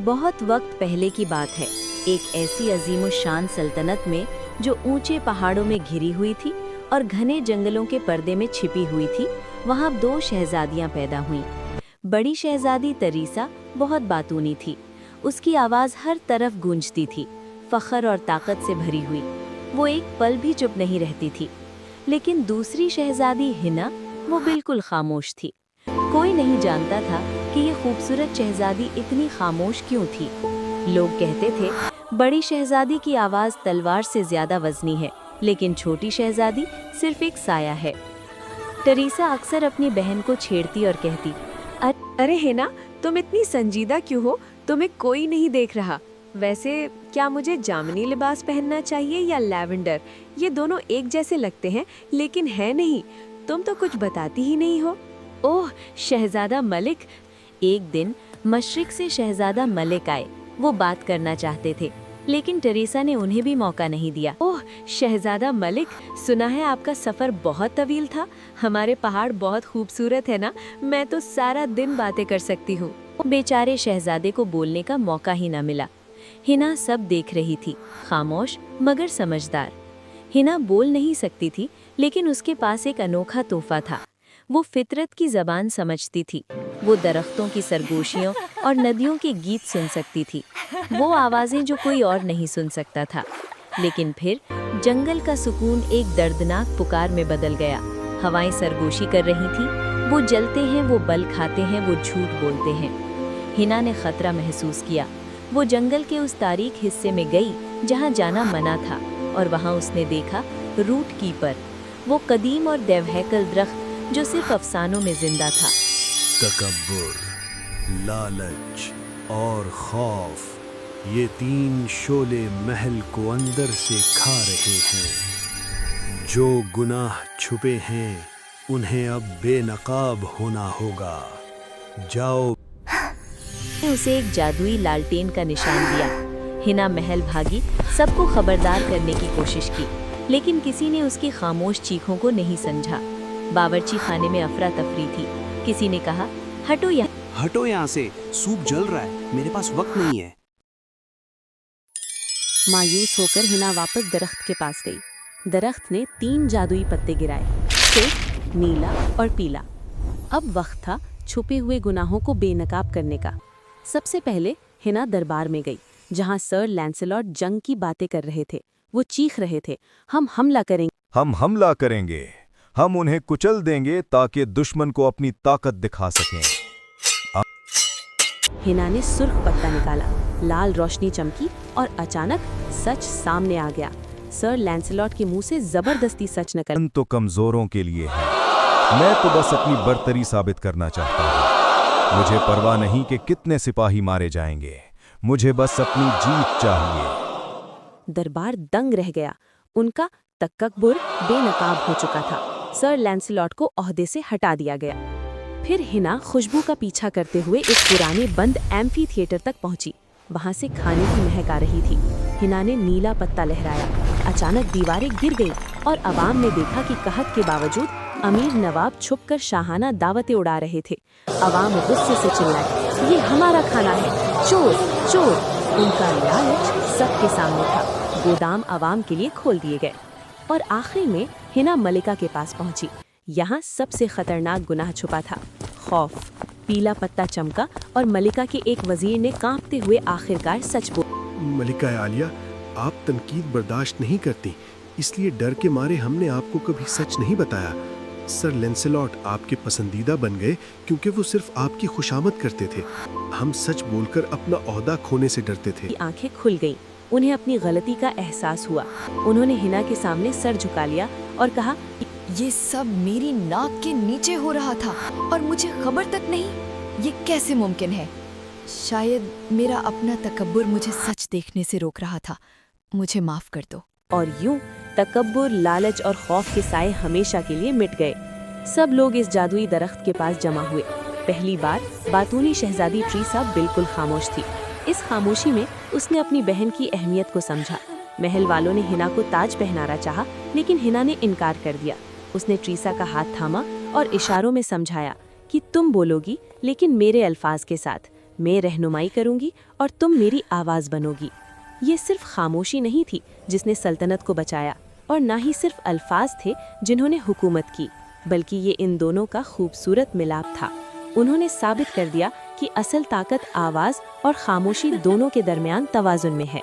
बहुत वक्त पहले की बात है। एक ऐसी अजीमुशान सल्तनत में जो ऊंचे पहाड़ों में घिरी हुई थी और घने जंगलों के पर्दे में छिपी हुई थी, वहाँ 2 शहजादियाँ पैदा हुईं। बड़ी शहजादी तरीसा बहुत बातूनी थी। उसकी आवाज़ हर तरफ गूंजती थी, फख्र और ताकत से भरी हुई। वो एक पल भी चुप नहीं रहती थी। लेकिन दूसरी शहजादी हिना, वो बिल्कुल खामोश थी। कोई नहीं जानता था कि ये खूबसूरत शहजादी इतनी खामोश क्यों थी। लोग कहते थे बड़ी शहजादी की आवाज़ तलवार से ज़्यादा वज़नी है, लेकिन छोटी शहजादी सिर्फ एक साया है। तरीसा अक्सर अपनी बहन को छेड़ती और कहती, अरे हिना, तुम इतनी संजीदा क्यों हो? तुम्हें कोई नहीं देख रहा। वैसे क्या मुझे जामनी लिबास पहनना चाहिए या लैवेंडर? ये दोनों एक जैसे लगते हैं, लेकिन है नहीं। तुम तो कुछ बताती ही नहीं हो। ओह शहजादा मलिक। एक दिन मशरिक से शहजादा मलिक आए। वो बात करना चाहते थे, लेकिन टेरेसा ने उन्हें भी मौका नहीं दिया। ओह शहजादा मलिक, सुना है आपका सफ़र बहुत तवील था। हमारे पहाड़ बहुत खूबसूरत है ना? मैं तो सारा दिन बातें कर सकती हूँ। बेचारे शहजादे को बोलने का मौका ही न मिला। हिना सब देख रही थी, खामोश मगर समझदार। हिना बोल नहीं सकती थी, लेकिन उसके पास एक अनोखा तोहफा था। वो फितरत की ज़बान समझती थी। वो दरख्तों की सरगोशियों और नदियों के गीत सुन सकती थी, वो आवाज़ें जो कोई और नहीं सुन सकता था। लेकिन फिर जंगल का सुकून एक दर्दनाक पुकार में बदल गया। हवाएं सरगोशी कर रही थीं, वो जलते हैं, वो बल खाते हैं, वो झूठ बोलते हैं। हिना ने खतरा महसूस किया। वो जंगल के उस तारीख हिस्से में गई जहाँ जाना मना था, और वहाँ उसने देखा रूट कीपर, वो कदीम और देवहैकल दरख्त जो सिर्फ अफसानों में जिंदा था। तकब्बुर, लालच और खौफ, ये 3 शोले महल को अंदर से खा रहे हैं। जो गुनाह छुपे हैं उन्हें अब बेनकाब होना होगा। जाओ। उसे एक जादुई लालटेन का निशान दिया। हिना महल भागी, सबको खबरदार करने की कोशिश की, लेकिन किसी ने उसकी खामोश चीखों को नहीं समझा। बावर्ची खाने में अफरा तफरी थी। किसी ने कहा, हटो यहाँ से, सूप जल रहा है, मेरे पास वक्त नहीं है। मायूस होकर हिना वापस दरख्त के पास गई। दरख्त ने 3 जादुई पत्ते गिराए, सफ़ेद, नीला और पीला। अब वक्त था छुपे हुए गुनाहों को बेनकाब करने का। सबसे पहले हिना दरबार में गई, जहां सर लैंसलॉट जंग की बातें कर रहे थे। वो चीख रहे थे, हम हमला करेंगे, हम उन्हें कुचल देंगे ताकि दुश्मन को अपनी ताकत दिखा सकें। हिना ने सुर्ख पत्ता निकाला, लाल रोशनी चमकी और अचानक सच सामने आ गया। सर लैंसलॉट के मुंह से जबरदस्ती सच निकल, तो कमजोरों के लिए है। मैं तो बस अपनी बर्तरी साबित करना चाहता हूँ। मुझे परवाह नहीं कि कितने सिपाही मारे जाएंगे, मुझे बस अपनी जीत चाहिए। दरबार दंग रह गया। उनका तकब्बुर बेनकाब हो चुका था। सर लैंसलॉट को ओहदे से हटा दिया गया। फिर हिना खुशबू का पीछा करते हुए एक पुराने बंद एम्फी थिएटर तक पहुंची। वहां से खाने की महक आ रही थी। हिना ने नीला पत्ता लहराया। अचानक दीवारें गिर गईं और अवाम ने देखा कि कहत के बावजूद अमीर नवाब छुपकर शाहाना दावतें उड़ा रहे थे। अवाम गुस्से से चिल्लाए, ये हमारा खाना है, चोर चोर। उनका लालच सबके सामने था। गोदाम अवाम के लिए खोल दिए गए और आखिरी में हिना मलिका के पास पहुंची। यहाँ सबसे खतरनाक गुनाह छुपा था, खौफ। पीला पत्ता चमका और मलिका के एक वजीर ने कांपते हुए आखिरकार सच बोला। मलिका आलिया, आप तनकीद बर्दाश्त नहीं करती, इसलिए डर के मारे हमने आपको कभी सच नहीं बताया। सर लैंसलॉट आपके पसंदीदा बन गए क्योंकि वो सिर्फ आपकी खुशामद करते थे। हम सच बोलकर अपना ओहदा खोने से डरते थे। आंखें खुल गईं। उन्हें अपनी गलती का एहसास हुआ। उन्होंने हिना के सामने सर झुका लिया और कहा, ये सब मेरी नाक के नीचे हो रहा था और मुझे खबर तक नहीं। ये कैसे मुमकिन है? शायद मेरा अपना तकब्बुर मुझे सच देखने से रोक रहा था। मुझे माफ कर दो। और यूं तकब्बुर, लालच और खौफ के साए हमेशा के लिए मिट गए। सब लोग इस जादुई दरख्त के पास जमा हुए। पहली बार बातूनी शहजादी ट्रीसा बिल्कुल खामोश थी। इस खामोशी में उसने अपनी बहन की अहमियत को समझा। महल वालों ने हिना को ताज पहनाना चाहा, लेकिन हिना ने इनकार कर दिया। उसने ट्रीसा का हाथ थामा और इशारों में समझाया कि तुम बोलोगी, लेकिन मेरे अल्फाज के साथ। میں رہنمائی کروں گی اور تم میری آواز بنو گی۔ یہ صرف خاموشی نہیں تھی جس نے سلطنت کو بچایا، اور نہ ہی صرف الفاظ تھے جنہوں نے حکومت کی، بلکہ یہ ان دونوں کا خوبصورت ملاپ تھا۔ انہوں نے ثابت کر دیا کہ اصل طاقت آواز اور خاموشی دونوں کے درمیان توازن میں ہے۔